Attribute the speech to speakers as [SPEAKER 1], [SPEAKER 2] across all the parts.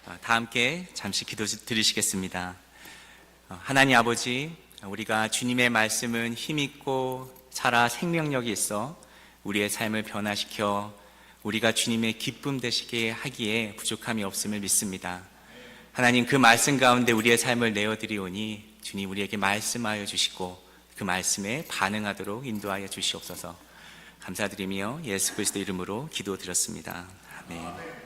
[SPEAKER 1] 다 함께 잠시 기도 드리시겠습니다. 하나님 아버지, 우리가 주님의 말씀은 힘있고 살아 생명력이 있어 우리의 삶을 변화시켜 우리가 주님의 기쁨 되시게 하기에 부족함이 없음을 믿습니다. 하나님, 그 말씀 가운데 우리의 삶을 내어드리오니 주님 우리에게 말씀하여 주시고 그 말씀에 반응하도록 인도하여 주시옵소서. 감사드리며 예수 그리스도 이름으로 기도드렸습니다. 아멘.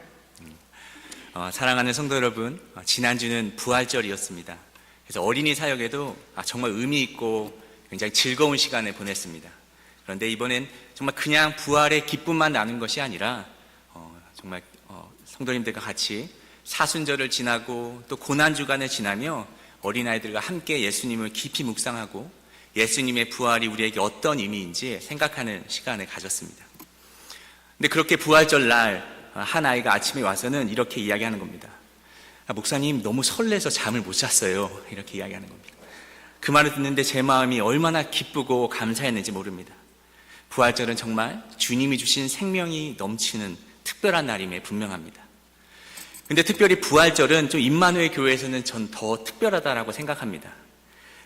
[SPEAKER 1] 사랑하는 성도 여러분, 지난주는 부활절이었습니다. 그래서 어린이 사역에도 정말 의미 있고 굉장히 즐거운 시간을 보냈습니다. 그런데 이번엔 정말 그냥 부활의 기쁨만 나눈 것이 아니라 정말 성도님들과 같이 사순절을 지나고 또 고난주간을 지나며 어린아이들과 함께 예수님을 깊이 묵상하고 예수님의 부활이 우리에게 어떤 의미인지 생각하는 시간을 가졌습니다. 근데 그렇게 부활절 날 한 아이가 아침에 와서는 이렇게 이야기하는 겁니다. 목사님, 너무 설레서 잠을 못 잤어요. 이렇게 이야기하는 겁니다. 그 말을 듣는데 제 마음이 얼마나 기쁘고 감사했는지 모릅니다. 부활절은 정말 주님이 주신 생명이 넘치는 특별한 날임에 분명합니다. 근데 특별히 부활절은 좀 임마누엘 교회에서는 전 더 특별하다라고 생각합니다.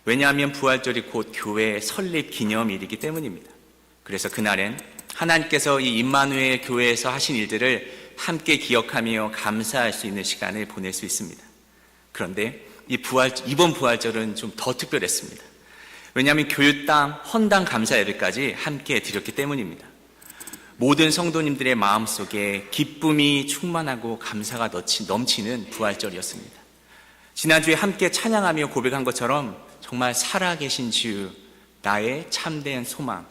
[SPEAKER 1] 왜냐하면 부활절이 곧 교회의 설립 기념일이기 때문입니다. 그래서 그날엔 하나님께서 이 임마누엘 교회에서 하신 일들을 함께 기억하며 감사할 수 있는 시간을 보낼 수 있습니다. 그런데 이번 부활절은 좀 더 특별했습니다. 왜냐하면 교육당, 헌당 감사 예배까지 함께 드렸기 때문입니다. 모든 성도님들의 마음속에 기쁨이 충만하고 감사가 넘치는 부활절이었습니다. 지난주에 함께 찬양하며 고백한 것처럼 정말 살아계신 주, 나의 참된 소망,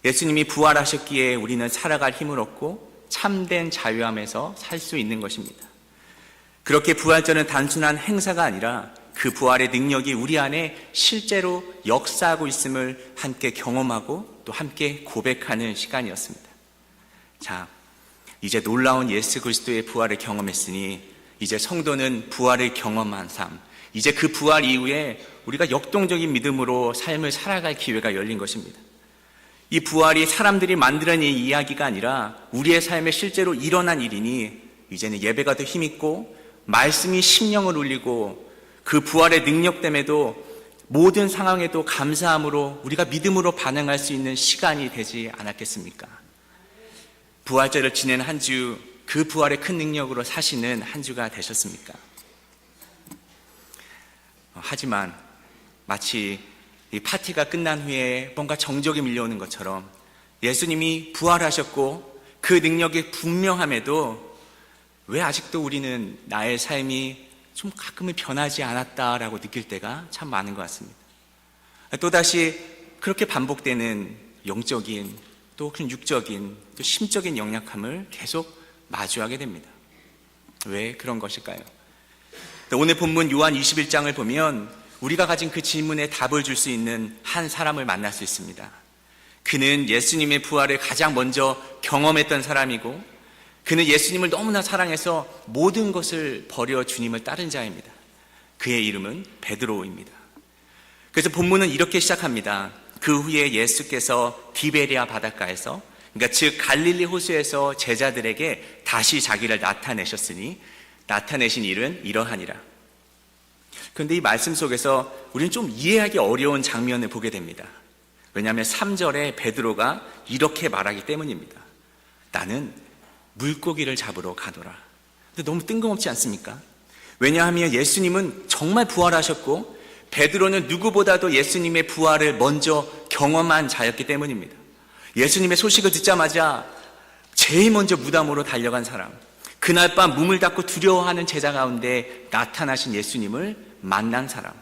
[SPEAKER 1] 예수님이 부활하셨기에 우리는 살아갈 힘을 얻고 참된 자유함에서 살 수 있는 것입니다. 그렇게 부활절은 단순한 행사가 아니라 그 부활의 능력이 우리 안에 실제로 역사하고 있음을 함께 경험하고 또 함께 고백하는 시간이었습니다. 자, 이제 놀라운 예수 그리스도의 부활을 경험했으니 이제 성도는 부활을 경험한 삶, 이제 그 부활 이후에 우리가 역동적인 믿음으로 삶을 살아갈 기회가 열린 것입니다. 이 부활이 사람들이 만들어낸 이야기가 아니라 우리의 삶에 실제로 일어난 일이니 이제는 예배가 더 힘있고 말씀이 심령을 울리고 그 부활의 능력됨에도 모든 상황에도 감사함으로 우리가 믿음으로 반응할 수 있는 시간이 되지 않았겠습니까? 부활절을 지낸 한 주, 그 부활의 큰 능력으로 사시는 한 주가 되셨습니까? 하지만 마치 이 파티가 끝난 후에 뭔가 정적이 밀려오는 것처럼 예수님이 부활하셨고 그 능력이 분명함에도 왜 아직도 우리는 나의 삶이 좀 가끔은 변하지 않았다라고 느낄 때가 참 많은 것 같습니다. 또다시 그렇게 반복되는 영적인 또 육적인 또 심적인 연약함을 계속 마주하게 됩니다. 왜 그런 것일까요? 오늘 본문 요한 21장을 보면 우리가 가진 그 질문에 답을 줄 수 있는 한 사람을 만날 수 있습니다. 그는 예수님의 부활을 가장 먼저 경험했던 사람이고 그는 예수님을 너무나 사랑해서 모든 것을 버려 주님을 따른 자입니다. 그의 이름은 베드로입니다. 그래서 본문은 이렇게 시작합니다. 그 후에 예수께서 디베리아 바닷가에서, 그러니까 즉 갈릴리 호수에서 제자들에게 다시 자기를 나타내셨으니 나타내신 일은 이러하니라. 그런데 이 말씀 속에서 우리는 좀 이해하기 어려운 장면을 보게 됩니다. 왜냐하면 3절에 베드로가 이렇게 말하기 때문입니다. 나는 물고기를 잡으러 가노라. 근데 너무 뜬금없지 않습니까? 왜냐하면 예수님은 정말 부활하셨고 베드로는 누구보다도 예수님의 부활을 먼저 경험한 자였기 때문입니다. 예수님의 소식을 듣자마자 제일 먼저 무덤으로 달려간 사람, 그날 밤 몸을 닫고 두려워하는 제자 가운데 나타나신 예수님을 만난 사람,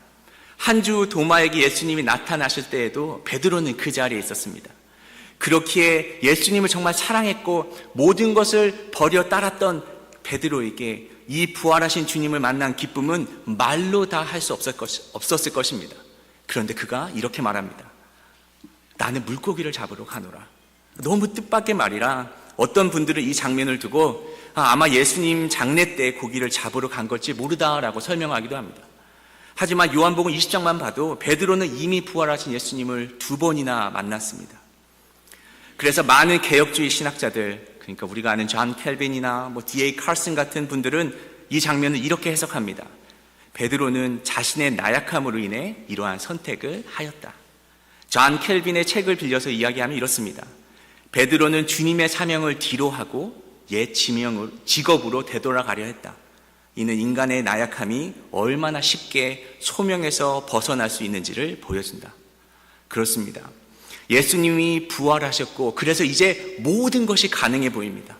[SPEAKER 1] 한 주 도마에게 예수님이 나타나실 때에도 베드로는 그 자리에 있었습니다. 그렇기에 예수님을 정말 사랑했고 모든 것을 버려 따랐던 베드로에게 이 부활하신 주님을 만난 기쁨은 말로 다 할 수 없었을 것입니다. 그런데 그가 이렇게 말합니다. 나는 물고기를 잡으러 가노라. 너무 뜻밖의 말이라 어떤 분들은 이 장면을 두고 아마 예수님 장례 때 고기를 잡으러 간 걸지 모르다라고 설명하기도 합니다. 하지만 요한복음 20장만 봐도 베드로는 이미 부활하신 예수님을 2번이나 만났습니다. 그래서 많은 개혁주의 신학자들, 그러니까 우리가 아는 존 켈빈이나 D.A. 칼슨 같은 분들은 이 장면을 이렇게 해석합니다. 베드로는 자신의 나약함으로 인해 이러한 선택을 하였다. 존 켈빈의 책을 빌려서 이야기하면 이렇습니다. 베드로는 주님의 사명을 뒤로하고 옛 직업으로 되돌아가려 했다. 이는 인간의 나약함이 얼마나 쉽게 소명에서 벗어날 수 있는지를 보여준다. 그렇습니다. 예수님이 부활하셨고 그래서 이제 모든 것이 가능해 보입니다.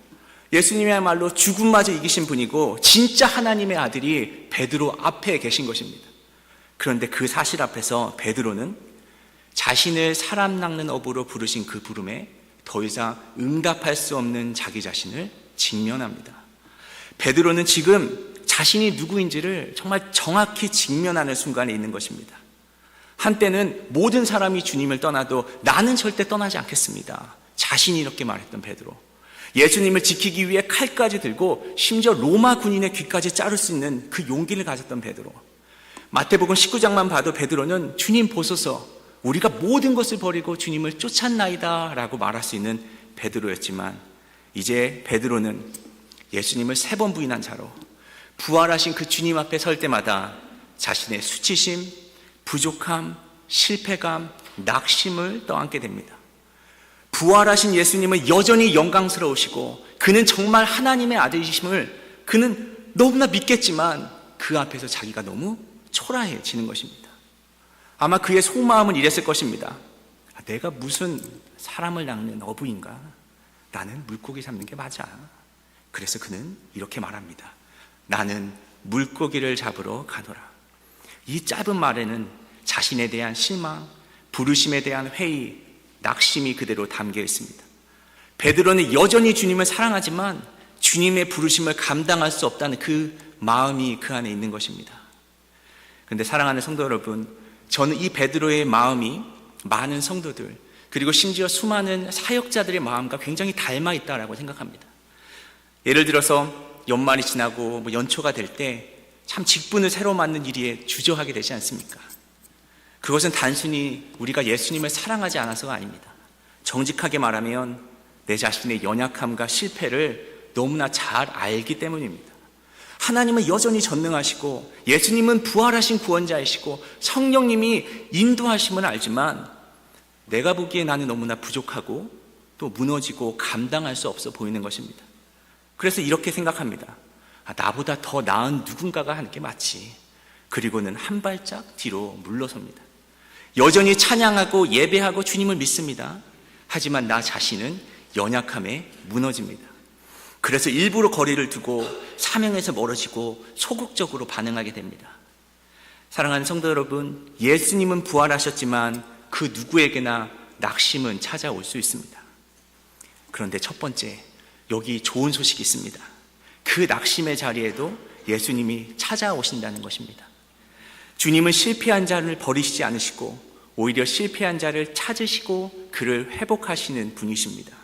[SPEAKER 1] 예수님이야말로 죽음마저 이기신 분이고 진짜 하나님의 아들이 베드로 앞에 계신 것입니다. 그런데 그 사실 앞에서 베드로는 자신을 사람 낚는 어부로 부르신 그 부름에 더 이상 응답할 수 없는 자기 자신을 직면합니다. 베드로는 지금 자신이 누구인지를 정말 정확히 직면하는 순간에 있는 것입니다. 한때는 모든 사람이 주님을 떠나도 나는 절대 떠나지 않겠습니다. 자신이 이렇게 말했던 베드로. 예수님을 지키기 위해 칼까지 들고 심지어 로마 군인의 귀까지 자를 수 있는 그 용기를 가졌던 베드로. 마태복음 19장만 봐도 베드로는 주님 보소서 우리가 모든 것을 버리고 주님을 쫓았나이다 라고 말할 수 있는 베드로였지만 이제 베드로는 예수님을 3번 부인한 자로 부활하신 그 주님 앞에 설 때마다 자신의 수치심, 부족함, 실패감, 낙심을 떠안게 됩니다. 부활하신 예수님은 여전히 영광스러우시고 그는 정말 하나님의 아들이심을 그는 너무나 믿겠지만 그 앞에서 자기가 너무 초라해지는 것입니다. 아마 그의 속마음은 이랬을 것입니다. 내가 무슨 사람을 낚는 어부인가? 나는 물고기 잡는 게 맞아. 그래서 그는 이렇게 말합니다. 나는 물고기를 잡으러 가노라. 이 짧은 말에는 자신에 대한 실망, 부르심에 대한 회의, 낙심이 그대로 담겨 있습니다. 베드로는 여전히 주님을 사랑하지만 주님의 부르심을 감당할 수 없다는 그 마음이 그 안에 있는 것입니다. 그런데 사랑하는 성도 여러분, 저는 이 베드로의 마음이 많은 성도들 그리고 심지어 수많은 사역자들의 마음과 굉장히 닮아 있다고 생각합니다. 예를 들어서 연말이 지나고 연초가 될 때 참 직분을 새로 맡는 일에 주저하게 되지 않습니까? 그것은 단순히 우리가 예수님을 사랑하지 않아서가 아닙니다. 정직하게 말하면 내 자신의 연약함과 실패를 너무나 잘 알기 때문입니다. 하나님은 여전히 전능하시고 예수님은 부활하신 구원자이시고 성령님이 인도하심을 알지만 내가 보기에 나는 너무나 부족하고 또 무너지고 감당할 수 없어 보이는 것입니다. 그래서 이렇게 생각합니다. 나보다 더 나은 누군가가 하는 게 맞지. 그리고는 한 발짝 뒤로 물러섭니다. 여전히 찬양하고 예배하고 주님을 믿습니다. 하지만 나 자신은 연약함에 무너집니다. 그래서 일부러 거리를 두고 사명에서 멀어지고 소극적으로 반응하게 됩니다. 사랑하는 성도 여러분, 예수님은 부활하셨지만 그 누구에게나 낙심은 찾아올 수 있습니다. 그런데 첫 번째, 여기 좋은 소식이 있습니다. 그 낙심의 자리에도 예수님이 찾아오신다는 것입니다. 주님은 실패한 자를 버리시지 않으시고 오히려 실패한 자를 찾으시고 그를 회복하시는 분이십니다.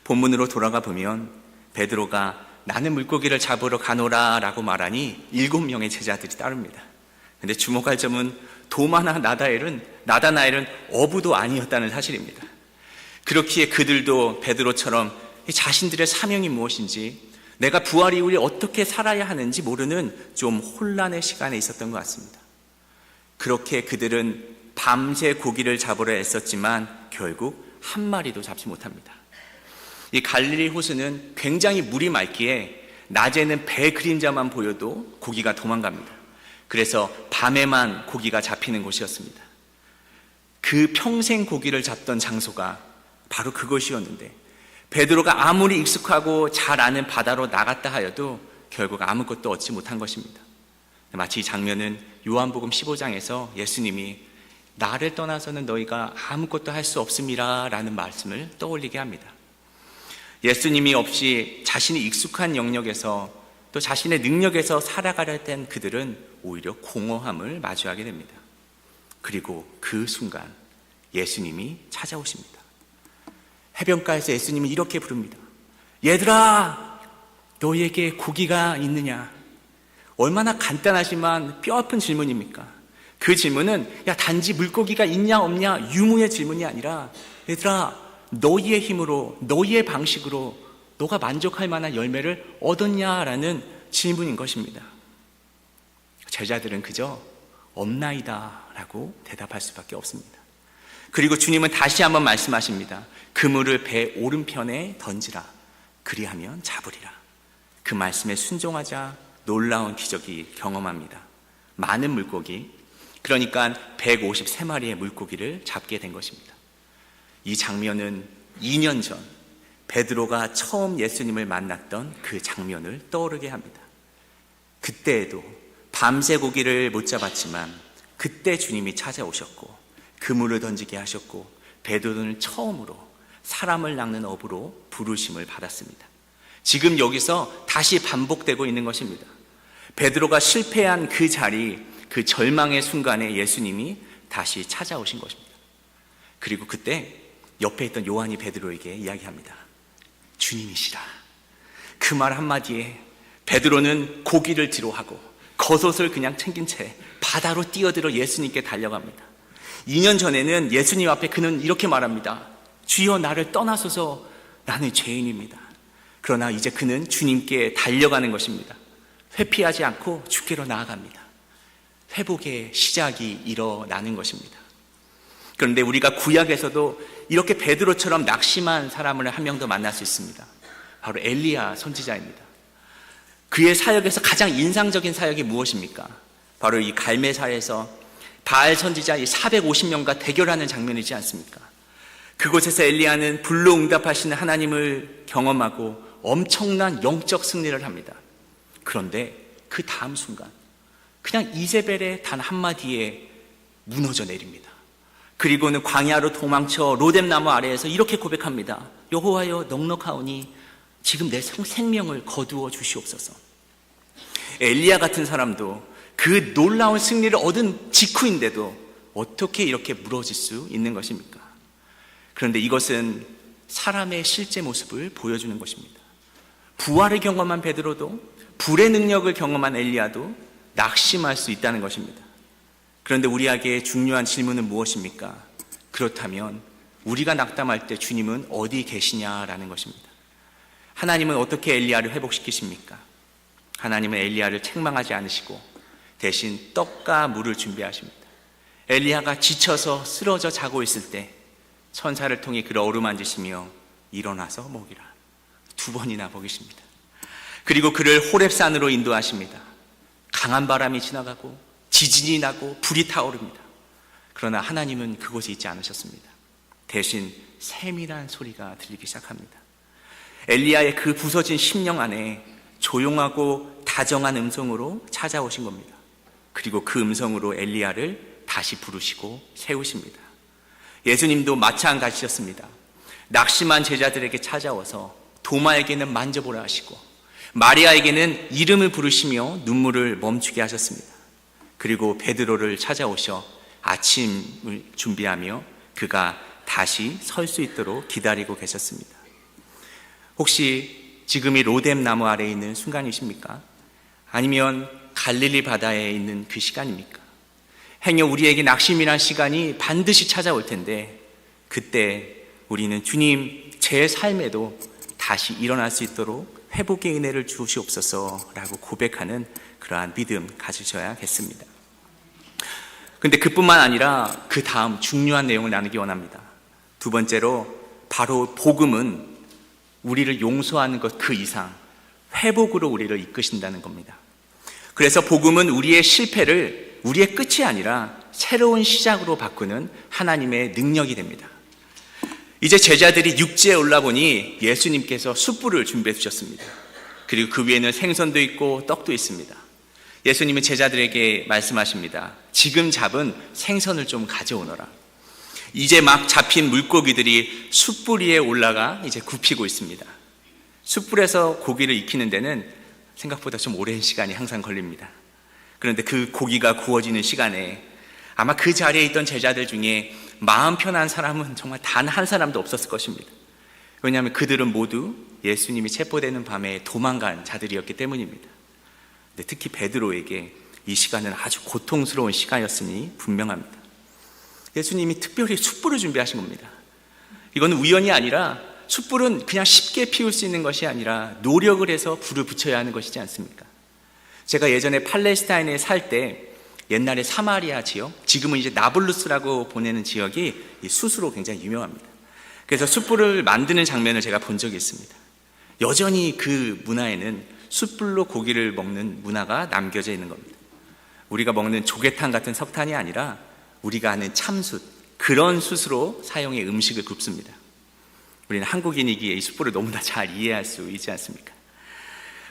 [SPEAKER 1] 본문으로 돌아가 보면 베드로가 나는 물고기를 잡으러 가노라 라고 말하니 7명의 제자들이 따릅니다. 근데 주목할 점은 도마나 나다나엘은 어부도 아니었다는 사실입니다. 그렇기에 그들도 베드로처럼 자신들의 사명이 무엇인지 내가 부활 이후에 어떻게 살아야 하는지 모르는 좀 혼란의 시간에 있었던 것 같습니다. 그렇게 그들은 밤새 고기를 잡으려 애썼지만 결국 한 마리도 잡지 못합니다. 이 갈릴리 호수는 굉장히 물이 맑기에 낮에는 배 그림자만 보여도 고기가 도망갑니다. 그래서 밤에만 고기가 잡히는 곳이었습니다. 그 평생 고기를 잡던 장소가 바로 그것이었는데 베드로가 아무리 익숙하고 잘 아는 바다로 나갔다 하여도 결국 아무것도 얻지 못한 것입니다. 마치 이 장면은 요한복음 15장에서 예수님이 나를 떠나서는 너희가 아무것도 할 수 없음이라 라는 말씀을 떠올리게 합니다. 예수님이 없이 자신이 익숙한 영역에서 또 자신의 능력에서 살아가려 했던 그들은 오히려 공허함을 마주하게 됩니다. 그리고 그 순간 예수님이 찾아오십니다. 해변가에서 예수님이 이렇게 부릅니다. 얘들아, 너에게 고기가 있느냐? 얼마나 간단하지만 뼈아픈 질문입니까? 그 질문은 단지 물고기가 있냐 없냐 유무의 질문이 아니라 얘들아, 너희의 힘으로 너희의 방식으로 너가 만족할 만한 열매를 얻었냐라는 질문인 것입니다. 제자들은 그저 없나이다 라고 대답할 수밖에 없습니다. 그리고 주님은 다시 한번 말씀하십니다. 그물을 배 오른편에 던지라. 그리하면 잡으리라. 그 말씀에 순종하자 놀라운 기적이 경험합니다. 많은 물고기, 그러니까 153마리의 물고기를 잡게 된 것입니다. 이 장면은 2년 전 베드로가 처음 예수님을 만났던 그 장면을 떠오르게 합니다. 그때에도 밤새 고기를 못 잡았지만 그때 주님이 찾아오셨고 그물을 던지게 하셨고 베드로는 처음으로 사람을 낚는 어부로 부르심을 받았습니다. 지금 여기서 다시 반복되고 있는 것입니다. 베드로가 실패한 그 자리, 그 절망의 순간에 예수님이 다시 찾아오신 것입니다. 그리고 그때 옆에 있던 요한이 베드로에게 이야기합니다. 주님이시라. 그 말 한마디에 베드로는 고기를 뒤로하고 겉옷을 그냥 챙긴 채 바다로 뛰어들어 예수님께 달려갑니다. 2년 전에는 예수님 앞에 그는 이렇게 말합니다. 주여 나를 떠나소서 나는 죄인입니다. 그러나 이제 그는 주님께 달려가는 것입니다. 회피하지 않고 주께로 나아갑니다. 회복의 시작이 일어나는 것입니다. 그런데 우리가 구약에서도 이렇게 베드로처럼 낙심한 사람을 한 명 더 만날 수 있습니다. 바로 엘리야 선지자입니다. 그의 사역에서 가장 인상적인 사역이 무엇입니까? 바로 이 갈멜산에서 바알 선지자 450명과 대결하는 장면이지 않습니까? 그곳에서 엘리야는 불로 응답하시는 하나님을 경험하고 엄청난 영적 승리를 합니다. 그런데 그 다음 순간 그냥 이세벨의 단 한마디에 무너져 내립니다. 그리고는 광야로 도망쳐 로뎀나무 아래에서 이렇게 고백합니다. 여호와여 넉넉하오니 지금 내 생명을 거두어 주시옵소서. 엘리야 같은 사람도 그 놀라운 승리를 얻은 직후인데도 어떻게 이렇게 무너질 수 있는 것입니까? 그런데 이것은 사람의 실제 모습을 보여주는 것입니다. 부활을 경험한 베드로도 불의 능력을 경험한 엘리야도 낙심할 수 있다는 것입니다. 그런데 우리에게 중요한 질문은 무엇입니까? 그렇다면 우리가 낙담할 때 주님은 어디 계시냐라는 것입니다. 하나님은 어떻게 엘리야를 회복시키십니까? 하나님은 엘리야를 책망하지 않으시고 대신 떡과 물을 준비하십니다. 엘리야가 지쳐서 쓰러져 자고 있을 때 천사를 통해 그를 어루만지시며 일어나서 먹이라. 2번이나 먹이십니다. 그리고 그를 호렙산으로 인도하십니다. 강한 바람이 지나가고 지진이 나고 불이 타오릅니다. 그러나 하나님은 그곳에 있지 않으셨습니다. 대신 세밀한 소리가 들리기 시작합니다. 엘리야의 그 부서진 심령 안에 조용하고 다정한 음성으로 찾아오신 겁니다. 그리고 그 음성으로 엘리야를 다시 부르시고 세우십니다. 예수님도 마찬가지셨습니다. 낙심한 제자들에게 찾아와서 도마에게는 만져보라 하시고 마리아에게는 이름을 부르시며 눈물을 멈추게 하셨습니다. 그리고 베드로를 찾아오셔 아침을 준비하며 그가 다시 설 수 있도록 기다리고 계셨습니다. 혹시 지금 이 로뎀 나무 아래에 있는 순간이십니까? 아니면 갈릴리 바다에 있는 그 시간입니까? 행여 우리에게 낙심이란 시간이 반드시 찾아올 텐데 그때 우리는 주님 제 삶에도 다시 일어날 수 있도록 회복의 은혜를 주시옵소서라고 고백하는 그러한 믿음 가지셔야겠습니다. 근데 그뿐만 아니라 그 다음 중요한 내용을 나누기 원합니다. 두 번째로 바로 복음은 우리를 용서하는 것 그 이상 회복으로 우리를 이끄신다는 겁니다. 그래서 복음은 우리의 실패를 우리의 끝이 아니라 새로운 시작으로 바꾸는 하나님의 능력이 됩니다. 이제 제자들이 육지에 올라보니 예수님께서 숯불을 준비해 주셨습니다. 그리고 그 위에는 생선도 있고 떡도 있습니다. 예수님은 제자들에게 말씀하십니다. 지금 잡은 생선을 좀 가져오너라. 이제 막 잡힌 물고기들이 숯불 위에 올라가 이제 굽히고 있습니다. 숯불에서 고기를 익히는 데는 생각보다 좀 오랜 시간이 항상 걸립니다. 그런데 그 고기가 구워지는 시간에 아마 그 자리에 있던 제자들 중에 마음 편한 사람은 정말 단 한 사람도 없었을 것입니다. 왜냐하면 그들은 모두 예수님이 체포되는 밤에 도망간 자들이었기 때문입니다. 근데 특히 베드로에게 이 시간은 아주 고통스러운 시간이었으니 분명합니다. 예수님이 특별히 숯불을 준비하신 겁니다. 이건 우연이 아니라 숯불은 그냥 쉽게 피울 수 있는 것이 아니라 노력을 해서 불을 붙여야 하는 것이지 않습니까? 제가 예전에 팔레스타인에 살 때 옛날에 사마리아 지역, 지금은 이제 나블루스라고 보내는 지역이 이 숯으로 굉장히 유명합니다. 그래서 숯불을 만드는 장면을 제가 본 적이 있습니다. 여전히 그 문화에는 숯불로 고기를 먹는 문화가 남겨져 있는 겁니다. 우리가 먹는 조개탕 같은 석탄이 아니라 우리가 아는 참숯, 그런 숯으로 사용해 음식을 굽습니다. 우리는 한국인이기에 이 숯불을 너무나 잘 이해할 수 있지 않습니까?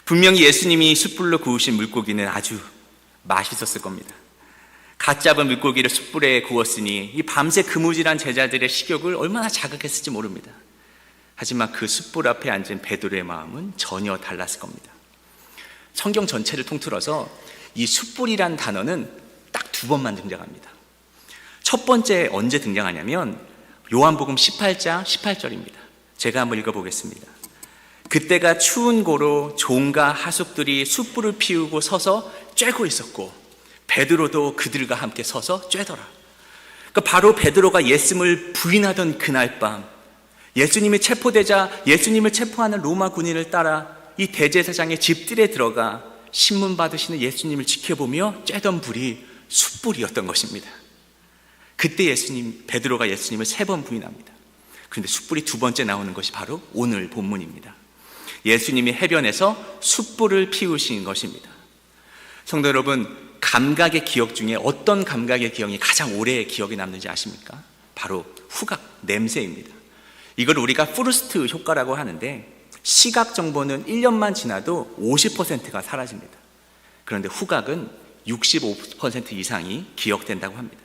[SPEAKER 1] 분명히 예수님이 숯불로 구우신 물고기는 아주 맛있었을 겁니다. 갓 잡은 물고기를 숯불에 구웠으니 이 밤새 그무질한 제자들의 식욕을 얼마나 자극했을지 모릅니다. 하지만 그 숯불 앞에 앉은 베드로의 마음은 전혀 달랐을 겁니다. 성경 전체를 통틀어서 이 숯불이란 단어는 딱 2번만 등장합니다. 첫 번째 언제 등장하냐면 요한복음 18장 18절입니다. 제가 한번 읽어보겠습니다. 그때가 추운 고로 종과 하숙들이 숯불을 피우고 서서 쬐고 있었고 베드로도 그들과 함께 서서 쬐더라. 그러니까 바로 베드로가 예수님을 부인하던 그날 밤, 예수님이 체포되자 예수님을 체포하는 로마 군인을 따라 이 대제사장의 집들에 들어가 신문 받으시는 예수님을 지켜보며 쬐던 불이 숯불이었던 것입니다. 그때 베드로가 예수님을 3번 부인합니다. 그런데 숯불이 2번째 나오는 것이 바로 오늘 본문입니다. 예수님이 해변에서 숯불을 피우신 것입니다. 성도 여러분, 감각의 기억 중에 어떤 감각의 기억이 가장 오래 기억에 남는지 아십니까? 바로 후각, 냄새입니다. 이걸 우리가 프루스트 효과라고 하는데 시각 정보는 1년만 지나도 50%가 사라집니다. 그런데 후각은 65% 이상이 기억된다고 합니다.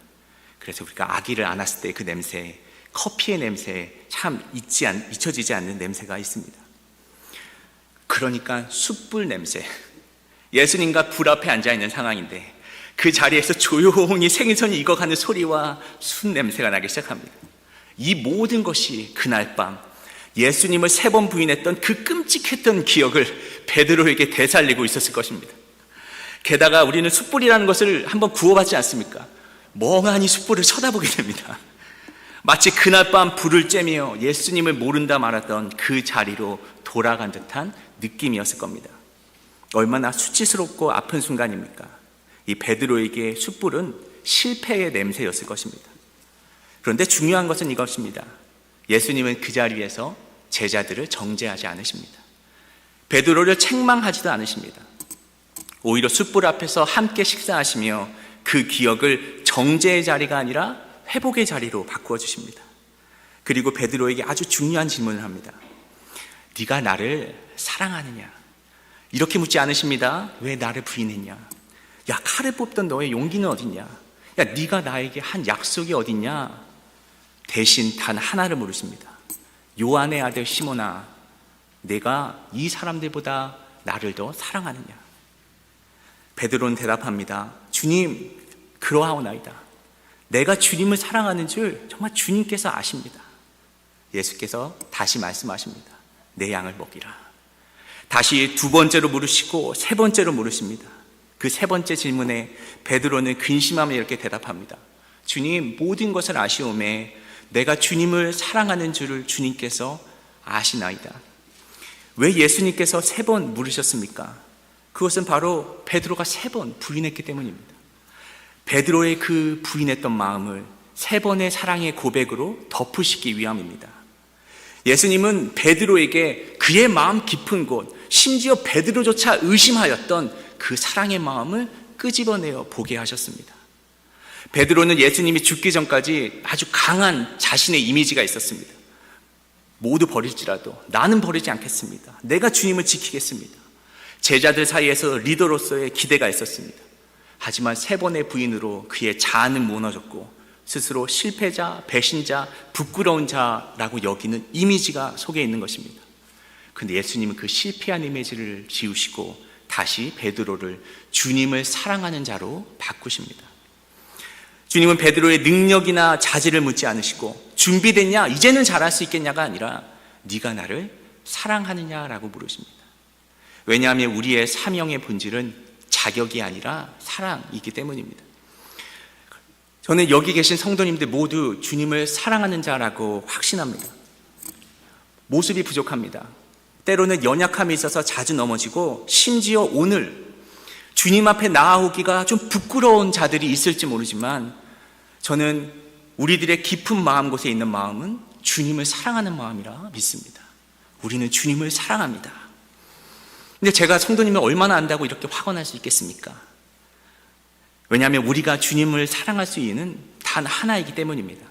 [SPEAKER 1] 그래서 우리가 아기를 안았을 때 그 냄새, 커피의 냄새, 참 잊혀지지 않는 냄새가 있습니다. 그러니까 숯불 냄새, 예수님과 불 앞에 앉아있는 상황인데 그 자리에서 조용히 생선이 익어가는 소리와 숯 냄새가 나기 시작합니다. 이 모든 것이 그날 밤 예수님을 3번 부인했던 그 끔찍했던 기억을 베드로에게 되살리고 있었을 것입니다. 게다가 우리는 숯불이라는 것을 한번 구워봤지 않습니까? 멍하니 숯불을 쳐다보게 됩니다. 마치 그날 밤 불을 쬐며 예수님을 모른다 말았던 그 자리로 돌아간 듯한 느낌이었을 겁니다. 얼마나 수치스럽고 아픈 순간입니까? 이 베드로에게 숯불은 실패의 냄새였을 것입니다. 그런데 중요한 것은 이것입니다. 예수님은 그 자리에서 제자들을 정죄하지 않으십니다. 베드로를 책망하지도 않으십니다. 오히려 숯불 앞에서 함께 식사하시며 그 기억을 정죄의 자리가 아니라 회복의 자리로 바꾸어 주십니다. 그리고 베드로에게 아주 중요한 질문을 합니다. 네가 나를 사랑하느냐? 이렇게 묻지 않으십니다. 왜 나를 부인했냐? 야, 칼을 뽑던 너의 용기는 어딨냐? 야, 네가 나에게 한 약속이 어딨냐? 대신 단 하나를 물으십니다. 요한의 아들 시몬아, 내가 이 사람들보다 나를 더 사랑하느냐? 베드로는 대답합니다. 주님, 그러하오나이다. 내가 주님을 사랑하는 줄 정말 주님께서 아십니다. 예수께서 다시 말씀하십니다. 내 양을 먹이라. 다시 2번째로 물으시고 3번째로 물으십니다. 그 3번째 질문에 베드로는 근심하며 이렇게 대답합니다. 주님, 모든 것을 아시오매 내가 주님을 사랑하는 줄을 주님께서 아시나이다. 왜 예수님께서 3번 물으셨습니까? 그것은 바로 베드로가 3번 부인했기 때문입니다. 베드로의 그 부인했던 마음을 3번의 사랑의 고백으로 덮으시기 위함입니다. 예수님은 베드로에게 그의 마음 깊은 곳, 심지어 베드로조차 의심하였던 그 사랑의 마음을 끄집어내어 보게 하셨습니다. 베드로는 예수님이 죽기 전까지 아주 강한 자신의 이미지가 있었습니다. 모두 버릴지라도 나는 버리지 않겠습니다. 내가 주님을 지키겠습니다. 제자들 사이에서 리더로서의 기대가 있었습니다. 하지만 3번의 부인으로 그의 자아는 무너졌고 스스로 실패자, 배신자, 부끄러운 자라고 여기는 이미지가 속에 있는 것입니다. 그런데 예수님은 그 실패한 이미지를 지우시고 다시 베드로를 주님을 사랑하는 자로 바꾸십니다. 주님은 베드로의 능력이나 자질을 묻지 않으시고 준비됐냐? 이제는 잘할 수 있겠냐가 아니라 네가 나를 사랑하느냐라고 물으십니다. 왜냐하면 우리의 사명의 본질은 자격이 아니라 사랑이기 때문입니다. 저는 여기 계신 성도님들 모두 주님을 사랑하는 자라고 확신합니다. 모습이 부족합니다. 때로는 연약함이 있어서 자주 넘어지고 심지어 오늘 주님 앞에 나아오기가 좀 부끄러운 자들이 있을지 모르지만 저는 우리들의 깊은 마음 곳에 있는 마음은 주님을 사랑하는 마음이라 믿습니다. 우리는 주님을 사랑합니다. 근데 제가 성도님을 얼마나 안다고 이렇게 화가 날 수 있겠습니까? 왜냐하면 우리가 주님을 사랑할 수 있는 단 하나이기 때문입니다.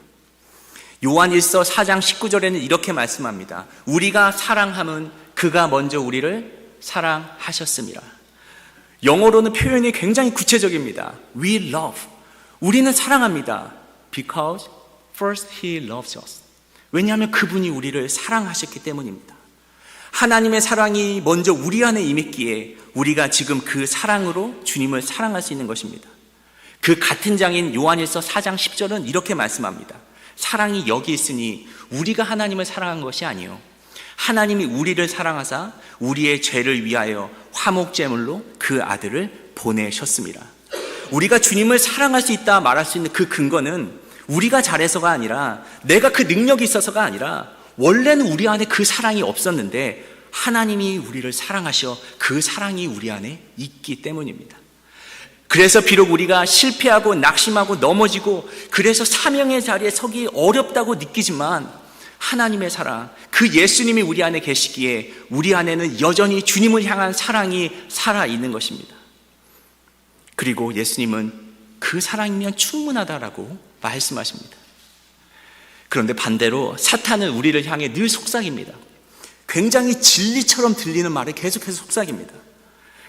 [SPEAKER 1] 요한 1서 4장 19절에는 이렇게 말씀합니다. 우리가 사랑함은 그가 먼저 우리를 사랑하셨습니다. 영어로는 표현이 굉장히 구체적입니다. We love. 우리는 사랑합니다. Because first he loves us. 왜냐하면 그분이 우리를 사랑하셨기 때문입니다. 하나님의 사랑이 먼저 우리 안에 임했기에 우리가 지금 그 사랑으로 주님을 사랑할 수 있는 것입니다. 그 같은 장인 요한일서 4장 10절은 이렇게 말씀합니다. 사랑이 여기 있으니 우리가 하나님을 사랑한 것이 아니요 하나님이 우리를 사랑하사 우리의 죄를 위하여 화목제물로 그 아들을 보내셨습니다. 우리가 주님을 사랑할 수 있다 말할 수 있는 그 근거는 우리가 잘해서가 아니라 내가 그 능력이 있어서가 아니라 원래는 우리 안에 그 사랑이 없었는데 하나님이 우리를 사랑하셔 그 사랑이 우리 안에 있기 때문입니다. 그래서 비록 우리가 실패하고 낙심하고 넘어지고 그래서 사명의 자리에 서기 어렵다고 느끼지만 하나님의 사랑, 그 예수님이 우리 안에 계시기에 우리 안에는 여전히 주님을 향한 사랑이 살아있는 것입니다. 그리고 예수님은 그 사랑이면 충분하다라고 말씀하십니다. 그런데 반대로 사탄은 우리를 향해 늘 속삭입니다. 굉장히 진리처럼 들리는 말에 계속해서 속삭입니다.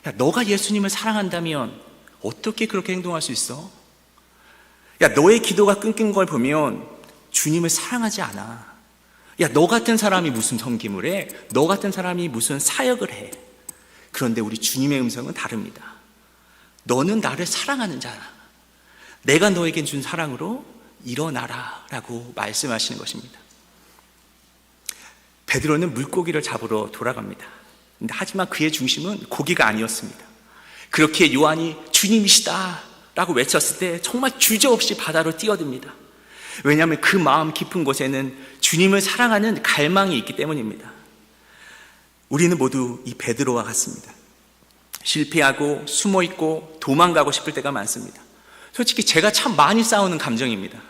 [SPEAKER 1] 야, 너가 예수님을 사랑한다면 어떻게 그렇게 행동할 수 있어? 야, 너의 기도가 끊긴 걸 보면 주님을 사랑하지 않아. 야, 너 같은 사람이 무슨 섬김을 해? 너 같은 사람이 무슨 사역을 해? 그런데 우리 주님의 음성은 다릅니다. 너는 나를 사랑하는 자라. 내가 너에게 준 사랑으로 일어나라 라고 말씀하시는 것입니다. 베드로는 물고기를 잡으러 돌아갑니다. 근데 하지만 그의 중심은 고기가 아니었습니다. 그렇게 요한이 주님이시다 라고 외쳤을 때 정말 주저없이 바다로 뛰어듭니다. 왜냐하면 그 마음 깊은 곳에는 주님을 사랑하는 갈망이 있기 때문입니다. 우리는 모두 이 베드로와 같습니다. 실패하고 숨어있고 도망가고 싶을 때가 많습니다. 솔직히 제가 참 많이 싸우는 감정입니다.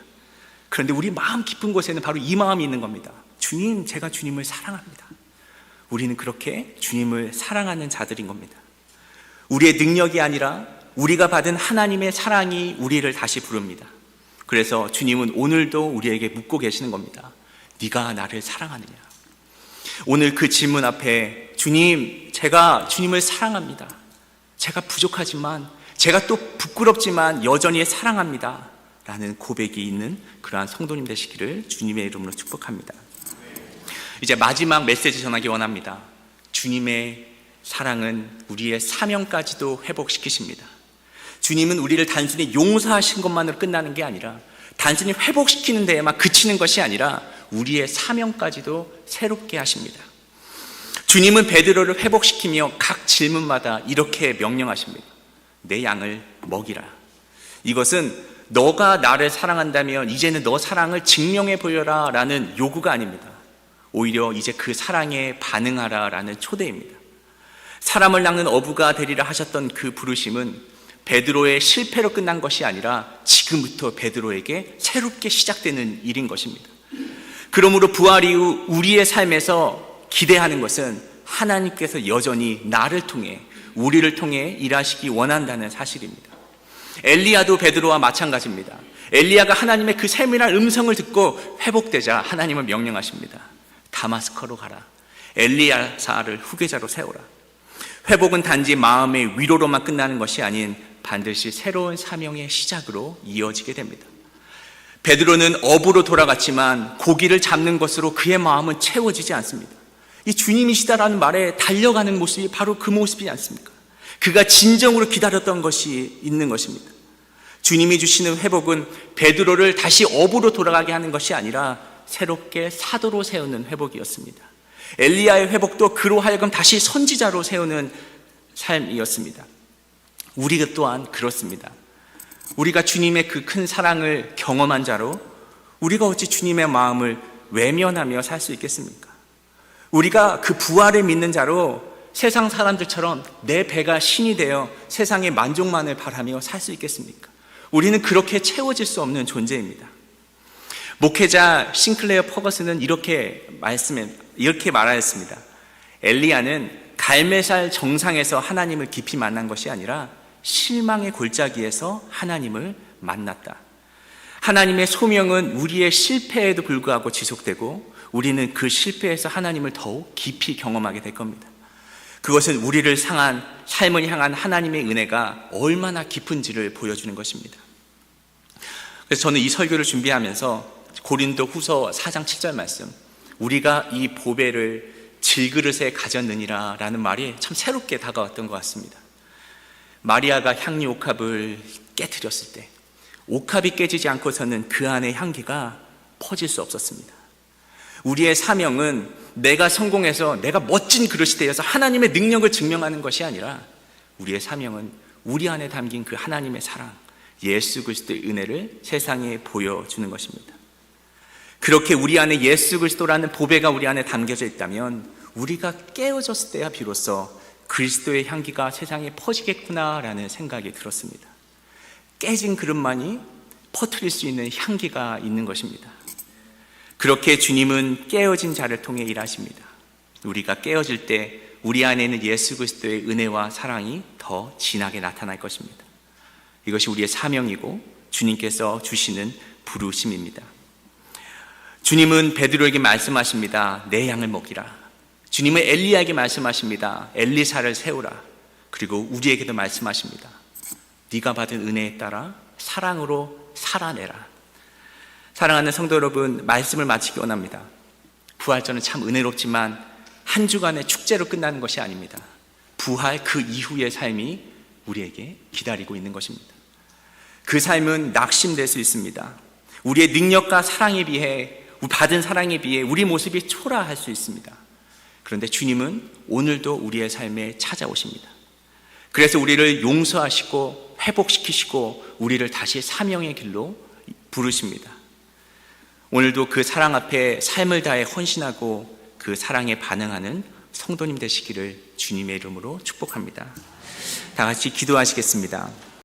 [SPEAKER 1] 그런데 우리 마음 깊은 곳에는 바로 이 마음이 있는 겁니다. 주님, 제가 주님을 사랑합니다. 우리는 그렇게 주님을 사랑하는 자들인 겁니다. 우리의 능력이 아니라 우리가 받은 하나님의 사랑이 우리를 다시 부릅니다. 그래서 주님은 오늘도 우리에게 묻고 계시는 겁니다. 네가 나를 사랑하느냐? 오늘 그 질문 앞에 주님, 제가 주님을 사랑합니다. 제가 부족하지만, 제가 또 부끄럽지만 여전히 사랑합니다 라는 고백이 있는 그러한 성도님 되시기를 주님의 이름으로 축복합니다. 이제 마지막 메시지 전하기 원합니다. 주님의 사랑은 우리의 사명까지도 회복시키십니다. 주님은 우리를 단순히 용서하신 것만으로 끝나는 게 아니라 단순히 회복시키는 데에만 그치는 것이 아니라 우리의 사명까지도 새롭게 하십니다. 주님은 베드로를 회복시키며 각 질문마다 이렇게 명령하십니다. 내 양을 먹이라. 이것은 너가 나를 사랑한다면 이제는 너 사랑을 증명해 보여라 라는 요구가 아닙니다. 오히려 이제 그 사랑에 반응하라 라는 초대입니다. 사람을 낚는 어부가 되리라 하셨던 그 부르심은 베드로의 실패로 끝난 것이 아니라 지금부터 베드로에게 새롭게 시작되는 일인 것입니다. 그러므로 부활 이후 우리의 삶에서 기대하는 것은 하나님께서 여전히 나를 통해 우리를 통해 일하시기 원한다는 사실입니다. 엘리야도 베드로와 마찬가지입니다. 엘리야가 하나님의 그 세밀한 음성을 듣고 회복되자 하나님은 명령하십니다. 다마스커로 가라. 엘리야사를 후계자로 세워라. 회복은 단지 마음의 위로로만 끝나는 것이 아닌 반드시 새로운 사명의 시작으로 이어지게 됩니다. 베드로는 어부로 돌아갔지만 고기를 잡는 것으로 그의 마음은 채워지지 않습니다. 이 주님이시다라는 말에 달려가는 모습이 바로 그 모습이지 않습니까? 그가 진정으로 기다렸던 것이 있는 것입니다. 주님이 주시는 회복은 베드로를 다시 어부로 돌아가게 하는 것이 아니라 새롭게 사도로 세우는 회복이었습니다. 엘리야의 회복도 그로 하여금 다시 선지자로 세우는 삶이었습니다. 우리가 또한 그렇습니다. 우리가 주님의 그 큰 사랑을 경험한 자로 우리가 어찌 주님의 마음을 외면하며 살 수 있겠습니까? 우리가 그 부활을 믿는 자로 세상 사람들처럼 내 배가 신이 되어 세상의 만족만을 바라며 살 수 있겠습니까? 우리는 그렇게 채워질 수 없는 존재입니다. 목회자 싱클레어 퍼거슨은 이렇게 말하였습니다. 엘리야는 갈매살 정상에서 하나님을 깊이 만난 것이 아니라 실망의 골짜기에서 하나님을 만났다. 하나님의 소명은 우리의 실패에도 불구하고 지속되고 우리는 그 실패에서 하나님을 더욱 깊이 경험하게 될 겁니다. 그것은 우리를 삶을 향한 하나님의 은혜가 얼마나 깊은지를 보여주는 것입니다. 그래서 저는 이 설교를 준비하면서 고린도 후서 4장 7절 말씀, 우리가 이 보배를 질그릇에 가졌느니라 라는 말이 참 새롭게 다가왔던 것 같습니다. 마리아가 향유 옥합을 깨뜨렸을 때 옥합이 깨지지 않고서는 그 안의 향기가 퍼질 수 없었습니다. 우리의 사명은 내가 성공해서 내가 멋진 그릇이 되어서 하나님의 능력을 증명하는 것이 아니라 우리의 사명은 우리 안에 담긴 그 하나님의 사랑, 예수 그리스도의 은혜를 세상에 보여주는 것입니다. 그렇게 우리 안에 예수 그리스도라는 보배가 우리 안에 담겨져 있다면 우리가 깨어졌을 때야 비로소 그리스도의 향기가 세상에 퍼지겠구나라는 생각이 들었습니다. 깨진 그릇만이 퍼뜨릴 수 있는 향기가 있는 것입니다. 그렇게 주님은 깨어진 자를 통해 일하십니다. 우리가 깨어질 때 우리 안에 있는 예수 그리스도의 은혜와 사랑이 더 진하게 나타날 것입니다. 이것이 우리의 사명이고 주님께서 주시는 부르심입니다. 주님은 베드로에게 말씀하십니다. 내 양을 먹이라. 주님은 엘리야에게 말씀하십니다. 엘리사를 세우라. 그리고 우리에게도 말씀하십니다. 네가 받은 은혜에 따라 사랑으로 살아내라. 사랑하는 성도 여러분, 말씀을 마치기 원합니다. 부활절은 참 은혜롭지만 한 주간의 축제로 끝나는 것이 아닙니다. 부활 그 이후의 삶이 우리에게 기다리고 있는 것입니다. 그 삶은 낙심될 수 있습니다. 우리의 능력과 사랑에 비해, 받은 사랑에 비해 우리 모습이 초라할 수 있습니다. 그런데 주님은 오늘도 우리의 삶에 찾아오십니다. 그래서 우리를 용서하시고 회복시키시고 우리를 다시 사명의 길로 부르십니다. 오늘도 그 사랑 앞에 삶을 다해 헌신하고 그 사랑에 반응하는 성도님 되시기를 주님의 이름으로 축복합니다. 다 같이 기도하시겠습니다.